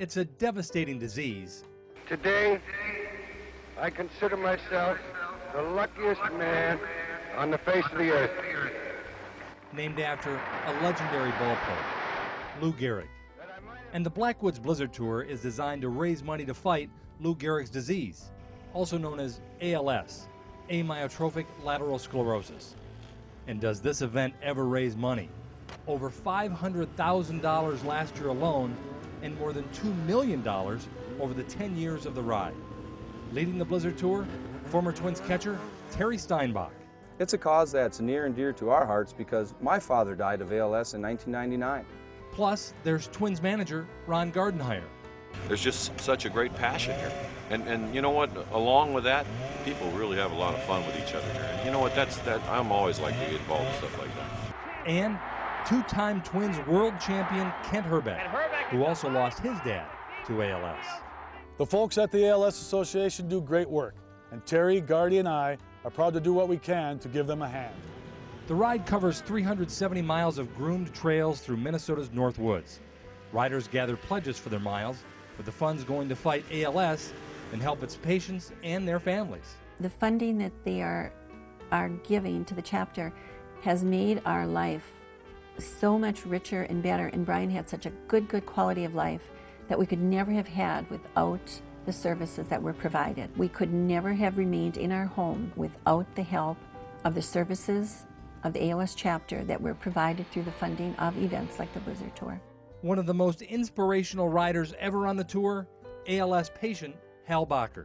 It's a devastating disease. Today, I consider myself the luckiest man on the face of the earth. Named after a legendary ball player, Lou Gehrig. And the Blackwoods Blizzard Tour is designed to raise money to fight Lou Gehrig's disease, also known as ALS, amyotrophic lateral sclerosis. And does this event ever raise money? Over $500,000 last year alone, and more than $2 million over the 10 years of the ride. Leading the Blizzard Tour, former Twins catcher Terry Steinbach. It's a cause that's near and dear to our hearts because my father died of ALS in 1999. Plus, there's Twins manager Ron Gardenhire. There's just such a great passion here. And you know what, along with that, people really have a lot of fun with each other here. And you know what, I'm always like to get involved in stuff like that. And two-time Twins world champion Kent Hrbek, who also lost his dad to ALS. The folks at the ALS Association do great work, and Terry, Gardy, and I are proud to do what we can to give them a hand. The ride covers 370 miles of groomed trails through Minnesota's North Woods. Riders gather pledges for their miles, with the funds going to fight ALS and help its patients and their families. The funding that they are giving to the chapter has made our life so much richer and better, and Brian had such a good quality of life that we could never have had without the services that were provided. We could never have remained in our home without the help of the services of the ALS chapter that were provided through the funding of events like the Blizzard Tour. One of the most inspirational riders ever on the tour, ALS patient Hal Bacher.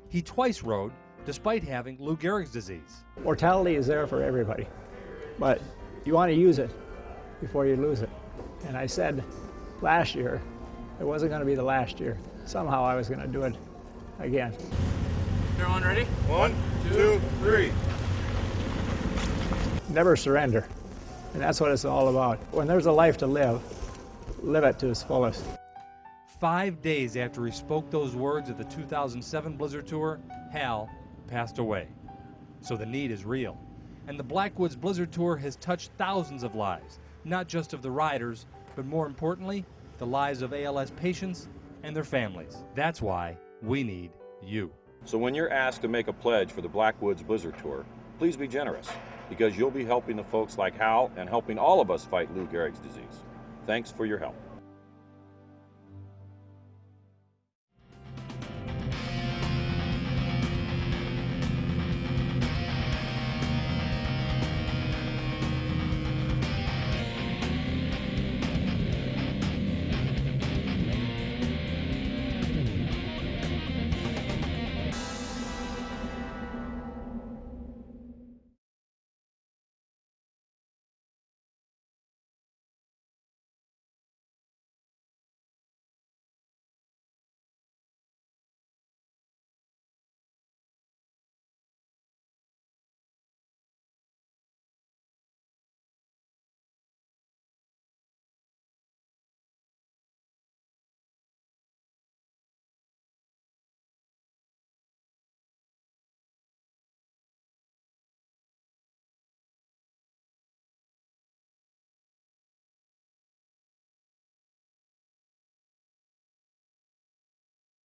He twice rode despite having Lou Gehrig's disease. Mortality is there for everybody, but you want to use it before you lose it. And I said last year, it wasn't going to be the last year. Somehow I was going to do it again. Everyone ready? 1, 2, 3. Never surrender. And that's what it's all about. When there's a life to live, live it to its fullest. 5 days after he spoke those words at the 2007 Blizzard Tour, Hal passed away. So the need is real. And the Blackwoods Blizzard Tour has touched thousands of lives, not just of the riders, but more importantly, the lives of ALS patients and their families. That's why we need you. So when you're asked to make a pledge for the Blackwoods Blizzard Tour, please be generous, because you'll be helping the folks like Hal and helping all of us fight Lou Gehrig's disease. Thanks for your help.